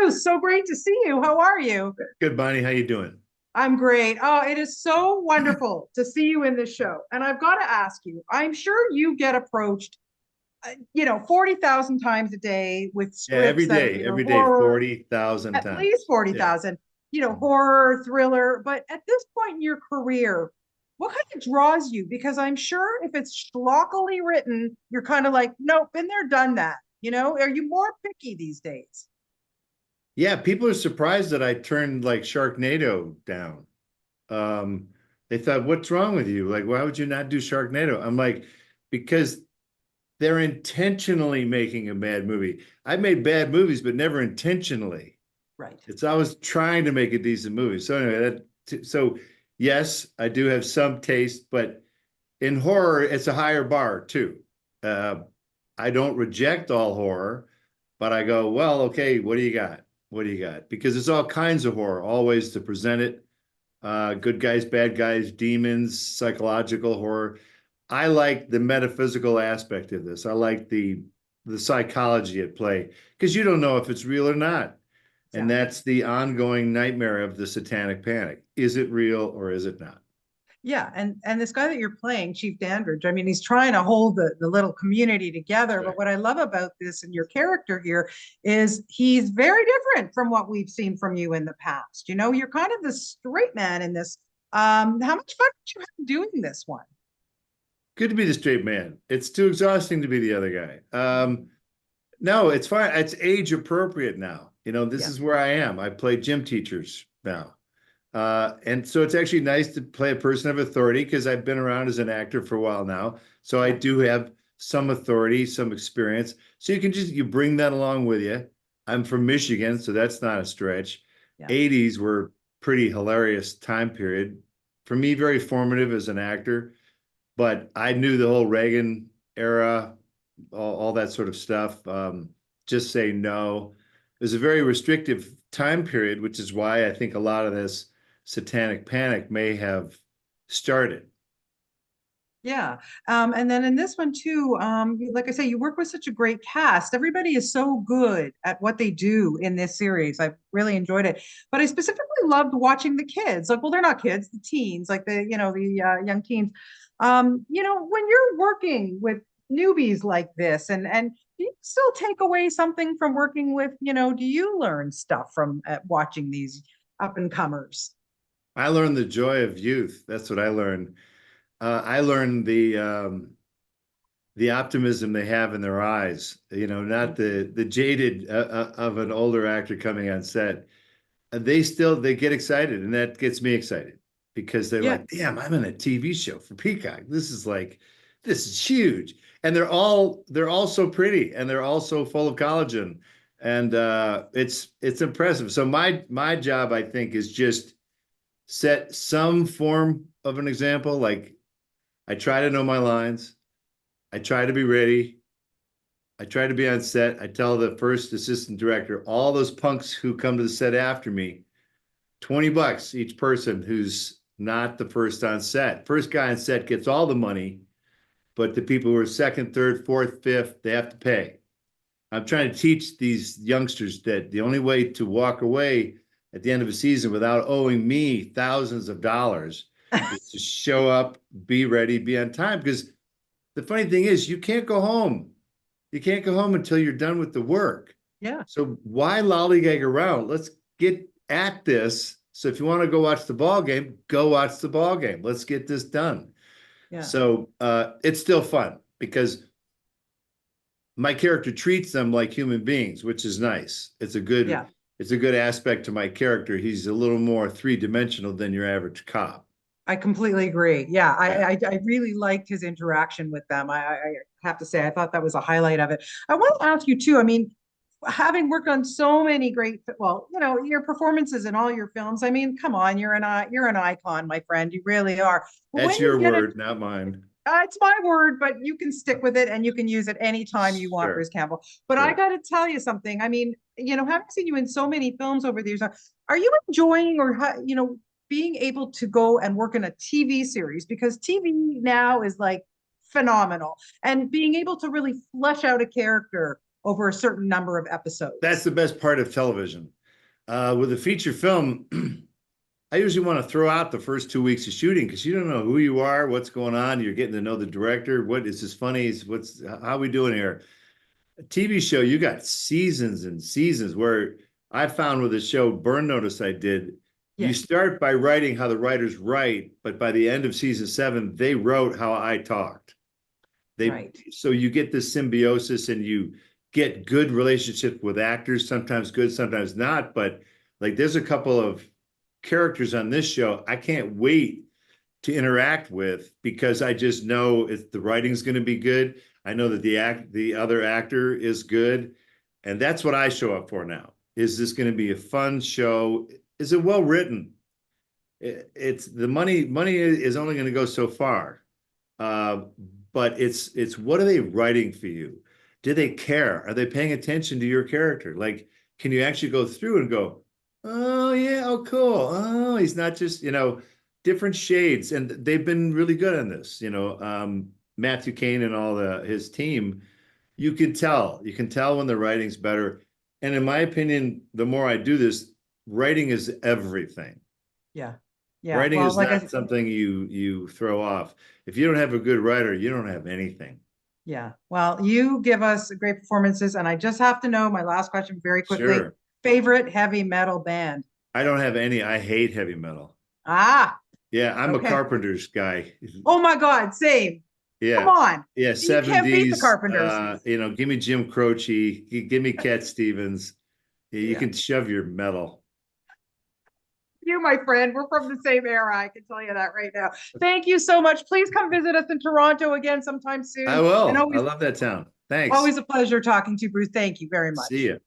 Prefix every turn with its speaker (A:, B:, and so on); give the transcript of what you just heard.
A: Briuce, so great to see you. How are you?
B: Good, Bonnie. How you doing?
A: I'm great. Oh, it is so wonderful to see you in this show. And I've got to ask you, I'm sure you get approached, 40,000 times a day with
B: Yeah,
A: scripts that are,
B: every day,
A: horror,
B: 40,000
A: at least
B: times. Yeah.
A: 40,000, horror, thriller. But at this point in your career, what kind of draws you? Because I'm sure if it's schlockily written, you're kind of like, nope, been there, done that. Are you more picky these days?
B: Yeah, people are surprised that I turned like Sharknado down. Um, they thought, what's wrong with you? Like, why would you not do Sharknado? I'm like, because they're intentionally making a bad movie. I've made bad movies, but never intentionally.
A: Right.
B: It's always trying to make a decent movie. So anyway, so yes, I do have some taste, but in horror, it's a higher bar too. Uh, I don't reject all horror, but I go, well, okay, what do you got? What do you got? Because there's all kinds of horror, all ways to present it. Good guys, bad guys, demons, psychological horror. I like the metaphysical aspect of this. I like the psychology at play because you don't know if it's real or not. And
A: Exactly.
B: that's the ongoing nightmare of the satanic panic. Is it real or is it not?
A: Yeah, and this guy that you're playing, Chief Dandridge, I mean, he's trying to hold the little community together. But
B: Right.
A: what I love about this and your character here is he's very different from what we've seen from you in the past. You're kind of the straight man in this. How much fun did you have doing this one?
B: Good to be the straight man. It's too exhausting to be the other guy. No, it's fine. It's age appropriate now. This
A: Yeah.
B: is where I am. I play gym teachers now. And so it's actually nice to play a person of authority because I've been around as an actor for a while now. So I
A: Yeah.
B: do have some authority, some experience. So you bring that along with you. I'm from Michigan, so that's not a stretch.
A: Yeah.
B: 80s were pretty hilarious time period. For me, very formative as an actor, but I knew the whole Reagan era, all that sort of stuff. Just say no. It was a very restrictive time period, which is why I think a lot of this satanic panic may have started.
A: Yeah. And then in this one too, like I say, you work with such a great cast. Everybody is so good at what they do in this series. I've really enjoyed it. But I specifically loved watching the kids. Like, well, they're not kids, the teens, like the young teens. When you're working with newbies like this, and do you still take away something from working with, do you learn stuff from watching these up and comers?
B: I learned the joy of youth. That's what I learned. I learned the optimism they have in their eyes. Not the jaded of an older actor coming on set. They get excited, and that gets me excited because they're
A: Yeah.
B: like, "Damn, I'm in a TV show for Peacock. This is huge." And they're all so pretty, and they're all so full of collagen, and it's impressive. So my job, I think, is just set some form of an example. Like I try to know my lines. I try to be ready. I try to be on set. I tell the first assistant director, all those punks who come to the set after me, $20 each person who's not the first on set. First guy on set gets all the money, but the people who are second, third, fourth, fifth, they have to pay. I'm trying to teach these youngsters that the only way to walk away at the end of a season without owing me thousands of dollars is to show up, be ready, be on time. Because the funny thing is, you can't go home. You can't go home until you're done with the work.
A: Yeah.
B: So why lollygag around? Let's get at this. So if you want to go watch the ball game, go watch the ball game. Let's get this done.
A: Yeah.
B: So it's still fun because my character treats them like human beings, which is nice.
A: Yeah.
B: It's a good aspect to my character. He's a little more three-dimensional than your average cop.
A: I completely agree. Yeah,
B: Yeah.
A: I really liked his interaction with them. I have to say, I thought that was a highlight of it. I want to ask you too. I mean, having worked on so many great, well, your performances in all your films. I mean, come on, you're an icon, my friend. You really are. When
B: That's
A: you
B: your
A: get it,
B: word, not mine.
A: it's my word, but you can stick with it and you can use it anytime you want,
B: Sure,
A: Briuce Campbell. But I
B: sure.
A: got to tell you something. I mean, having seen you in so many films over the years, are you enjoying or, being able to go and work in a TV series? Because TV now is like phenomenal and being able to really flesh out a character over a certain number of
B: That's
A: episodes.
B: the best part of television. With a feature film, I usually want to throw out the first 2 weeks of shooting because you don't know who you are, what's going on. You're getting to know the director. What is this funny? What's how we doing here? A TV show, you got seasons and seasons where I found with the show Burn Notice I did, you
A: Yes,
B: start by writing how the writers write, but by the end of season 7, they wrote how I talked. They
A: right.
B: so you get this symbiosis and you get good relationships with actors, sometimes good, sometimes not. But like there's a couple of characters on this show I can't wait to interact with because I just know if the writing's going to be good. I know that the other actor is good, and that's what I show up for now. Is this going to be a fun show? Is it well written? It's the money is only going to go so far. Uh, but it's what are they writing for you? Do they care? Are they paying attention to your character? Like, can you actually go through and go, oh yeah, oh cool. Oh, he's not just, different shades. And they've been really good on this. Matthew Kane and all his team, you can tell when the writing's better. And in my opinion, the more I do this, writing is everything.
A: Yeah. Yeah.
B: Writing
A: Well,
B: is
A: like
B: not something you throw off. If you don't have a good writer, you don't have anything.
A: yeah. Well, you give us great performances, and I just have to know my last question very quickly.
B: Sure.
A: Favorite heavy metal band?
B: I don't have any. I hate heavy metal.
A: Ah,
B: Yeah, I'm a
A: okay.
B: Carpenter's guy.
A: Oh my God, same. Come
B: Yeah.
A: on.
B: Yeah,
A: You can't beat the
B: 70s.
A: Carpenters.
B: Give me Jim Croce, give me Cat Stevens. Yeah, you
A: Yeah.
B: can shove your metal.
A: You, my friend, we're from the same era. I can tell you that right now. Thank you so much. Please come visit us in Toronto again sometime
B: I
A: soon. And
B: will. I
A: always,
B: love that town. Thanks.
A: always a pleasure talking to you, Bruce. Thank you very
B: See
A: much.
B: ya.